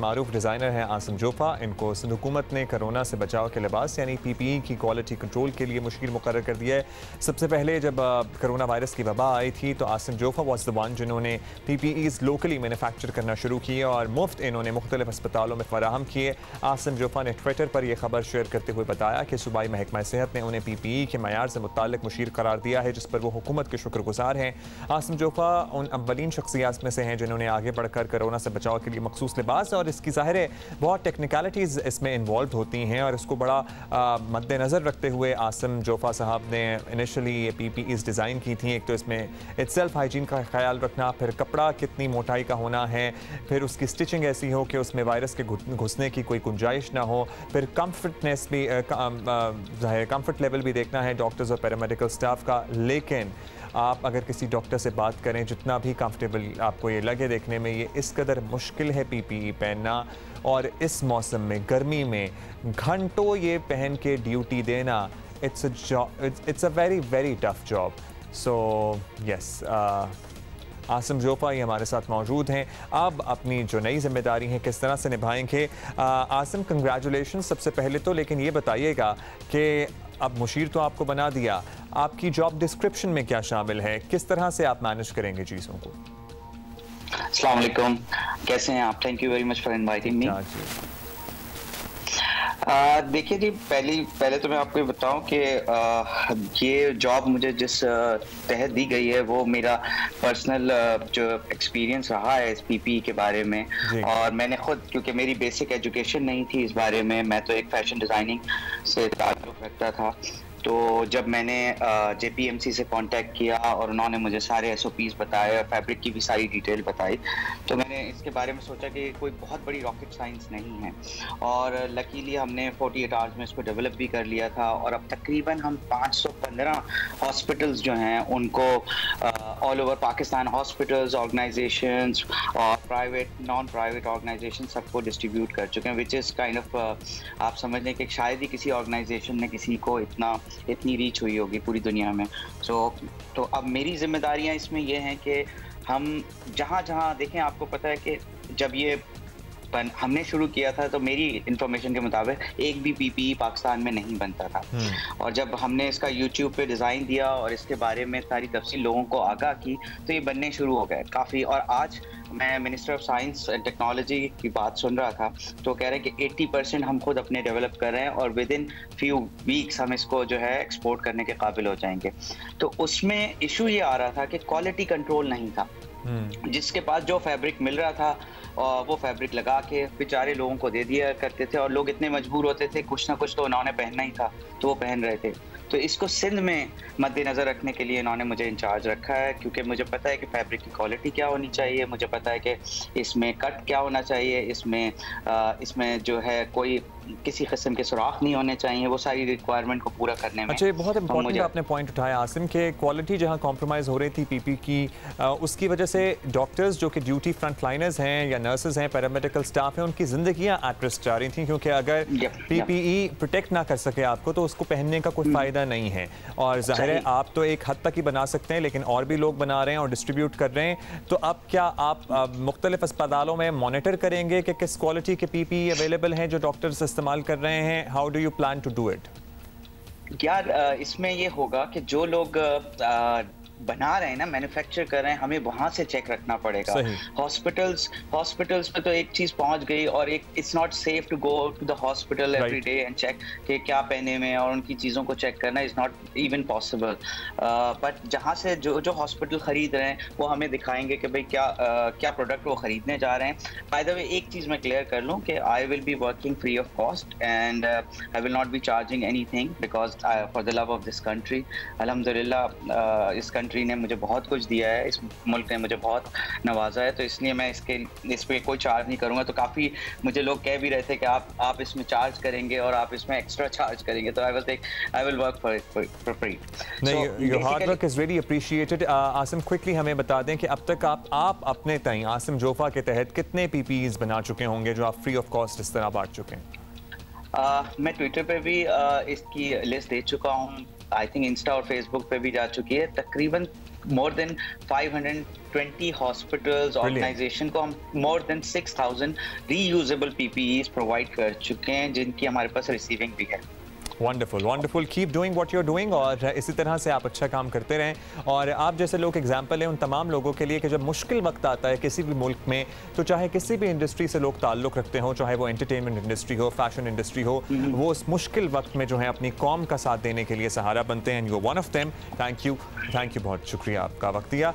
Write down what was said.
मारूफ designer हैं आसिम जोफ़ा। इनको सिंध हुकूमत ने कोरोना से बचाव के लिबास यानी PPE की क्वालिटी कंट्रोल के लिए मुशीर मुकर्रर कर दिया है। सबसे पहले जब कोरोना वायरस की वबा आई थी तो Asim Jofa was the one जिन्होंने PPEs लोकली मैन्युफैक्चर करना शुरू किए और मुफ्त इन्होंने मुख्तलिफ अस्पतालों में फराहम किए। आसिम जोफ़ा ने ट्विटर पर यह खबर शेयर करते हुए बताया कि सूबाई महकमा सेहत ने उन्हें PPE के मयार से मुताल्लिक मुशीर करार दिया है, जिस पर वो हुकूमत के शुक्रगुजार हैं। आसिम जोफ़ा उन अव्वलीन शख्सियात में से हैं जिन्होंने आगे बढ़कर कोरोना से बचाव के लिए मखसूस लिबास, और इसकी ज़ाहिर है बहुत टेक्निकलिटीज़ इसमें इन्वॉल्व होती हैं और इसको बड़ा मद्देनज़र रखते हुए आसिम जोफ़ा साहब ने इनिशियली ये PPEs डिज़ाइन की थी। एक तो इसमें इटसेल्फ हाइजीन का ख्याल रखना, फिर कपड़ा कितनी मोटाई का होना है, फिर उसकी स्टिचिंग ऐसी हो कि उसमें वायरस के घुसने की कोई गुंजाइश ना हो, फिर कम्फर्टनेस भी कम्फर्ट लेवल भी देखना है डॉक्टर्स और पैरामेडिकल स्टाफ का। लेकिन आप अगर किसी डॉक्टर से बात करें, जितना भी कंफर्टेबल आपको ये लगे देखने में, ये इस कदर मुश्किल है PPE पहनना, और इस मौसम में गर्मी में घंटों ये पहन के ड्यूटी देना, it's a very very tough job. So yes, Asim Jofa ये हमारे साथ मौजूद हैं। अब अपनी जो नई जिम्मेदारी है किस तरह से निभाएंगे। आसिम, कंग्रेचुलेशन सबसे पहले तो, लेकिन ये बताइएगा कि अब मुशीर तो आपको बना दिया, आपकी जॉब डिस्क्रिप्शन में क्या शामिल है, किस तरह से आप मैनेज करेंगे चीज़ों को? अस्सलाम वालेकुम, कैसे हैं आप? Thank you very much for inviting me. देखिए जी, पहले तो मैं आपको ये बताऊं कि ये जॉब मुझे जिस तहत दी गई है वो मेरा पर्सनल जो एक्सपीरियंस रहा है इस PPE के बारे में, और मैंने खुद, क्योंकि मेरी बेसिक एजुकेशन नहीं थी इस बारे में, मैं तो एक फैशन डिज़ाइनिंग से ताल्लुक़ रखता था। तो जब मैंने JPMC से कांटेक्ट किया और उन्होंने मुझे सारे SOPs बताए और फैब्रिक की भी सारी डिटेल बताई, तो मैंने इसके बारे में सोचा कि कोई बहुत बड़ी रॉकेट साइंस नहीं है, और लकीली हमने 48 आवर्स में इसको डेवलप भी कर लिया था। और अब तकरीबन हम 515 हॉस्पिटल्स जो हैं उनको all over Pakistan, hospitals, organisations और प्राइवेट, नॉन प्राइवेट ऑर्गेनाइजेशन सबको डिस्ट्रीब्यूट कर चुके हैं, विच इज़ काइंड ऑफ आप समझ लें कि शायद ही किसी ऑर्गेनाइजेशन ने किसी को इतनी रीच हुई होगी पूरी दुनिया में। तो अब मेरी जिम्मेदारियां इसमें ये हैं कि हम जहाँ देखें, आपको पता है कि जब ये हमने शुरू किया था तो मेरी इंफॉर्मेशन के मुताबिक एक भी PPE पाकिस्तान में नहीं बनता था, और जब हमने इसका YouTube पे डिज़ाइन दिया और इसके बारे में सारी तफसील लोगों को आगाह की तो ये बनने शुरू हो गए काफ़ी। और आज मैं minister of science and technology की बात सुन रहा था तो कह रहे हैं कि 80% हम खुद अपने डेवलप कर रहे हैं और विद इन फ्यू वीक्स हम इसको जो है एक्सपोर्ट करने के काबिल हो जाएंगे। तो उसमें इशू ये आ रहा था कि क्वालिटी कंट्रोल नहीं था। जिसके पास जो फैब्रिक मिल रहा था वो फैब्रिक लगा के बेचारे लोगों को दे दिया करते थे, और लोग इतने मजबूर होते थे, कुछ ना कुछ तो उन्होंने पहनना ही था तो वो पहन रहे थे। तो इसको सिंध में मद्देनज़र रखने के लिए इन्होंने मुझे इंचार्ज रखा है, क्योंकि मुझे पता है कि फैब्रिक की क्वालिटी क्या होनी चाहिए, मुझे पता है कि इसमें कट क्या होना चाहिए, इसमें जो है कोई किसी किस्म के सुराख नहीं होने चाहिए, वो सारी रिक्वायरमेंट को पूरा करने में। अच्छा, ये बहुत इंपॉर्टेंट आपने पॉइंट उठाया आसिम कि क्वालिटी जहाँ कॉम्प्रोमाइज़ हो रही थी PPE की, उसकी वजह से डॉक्टर्स जो कि ड्यूटी फ्रंट लाइनर्स हैं या नर्सेज हैं, पैरामेडिकल स्टाफ हैं, उनकी ज़िंदगियाँ एट रिस्क जा रही थी, क्योंकि अगर PPE प्रोटेक्ट ना कर सके आपको तो उसको पहनने का कोई फ़ायदा नहीं है। और ज़ाहिर है आप तो एक हद तक ही बना सकते हैं, लेकिन और भी लोग बना रहे हैं और डिस्ट्रीब्यूट कर रहे हैं। तो अब क्या आप मुख्तलिफ अस्पतालों में मॉनिटर करेंगे कि किस क्वालिटी के PPE अवेलेबल हैं जो डॉक्टर्स इस्तेमाल कर रहे हैं? How do you plan to do it? यार, इसमें ये होगा कि जो लोग बना रहे हैं ना, मैन्युफैक्चर कर रहे हैं, हमें वहां से चेक रखना पड़ेगा। हॉस्पिटल्स पे तो एक चीज पहुंच गई, और एक it's not safe to go to the hospital every day and check कि क्या पहने में, और उनकी चीजों को चेक करना is not even possible. But जहां से जो हॉस्पिटल खरीद रहे हैं वो हमें दिखाएंगे कि भाई क्या प्रोडक्ट वो खरीदने जा रहे हैं। बाय द वे, एक चीज मैं क्लियर कर लूं कि I will be working free of cost and I will not be charging anything, because for the love of this country. अल्हम्दुलिल्लाह इस कंट्री ने मुझे बहुत कुछ दिया है, इस मुल्क ने मुझे बहुत नवाजा है, तो इसलिए मैं इस पे कोई चार्ज नहीं करूंगा। तो काफी मुझे लोग कह भी रहे थे कि आप इसमें चार्ज करेंगे और आप इसमें एक्स्ट्रा चार्ज करेंगे, तो I will work for free. Your hard work is very appreciated. Asim, quickly हमें बता दें कि अब तक आप अपने ताईं आसिम जोफ़ा के तहत कितने PPEs बना चुके होंगे जो आप फ्री ऑफ कॉस्ट इस तरह बांट चुके हैं? मैं ट्विटर पे भी इसकी लिस्ट दे चुका हूँ, आई थिंक इंस्टा और फेसबुक पे भी जा चुकी है। तकरीबन मोर देन 520 हॉस्पिटल्स ऑर्गेनाइजेशन को हम more than 6000 reusable PPEs provide कर चुके हैं, जिनकी हमारे पास रिसीविंग भी है। Wonderful wonderful, keep doing what you are doing, और इसी तरह से आप अच्छा काम करते रहें। और आप जैसे लोग एग्जाम्पल हैं उन तमाम लोगों के लिए कि जब मुश्किल वक्त आता है किसी भी मुल्क में, तो चाहे किसी भी इंडस्ट्री से लोग ताल्लुक़ रखते हो, चाहे वो एंटरटेनमेंट इंडस्ट्री हो, फैशन इंडस्ट्री हो, वो उस मुश्किल वक्त में जो है अपनी कौम का साथ देने के लिए सहारा बनते हैं। You are one of them. Thank you, बहुत शुक्रिया आपका वक्त दिया।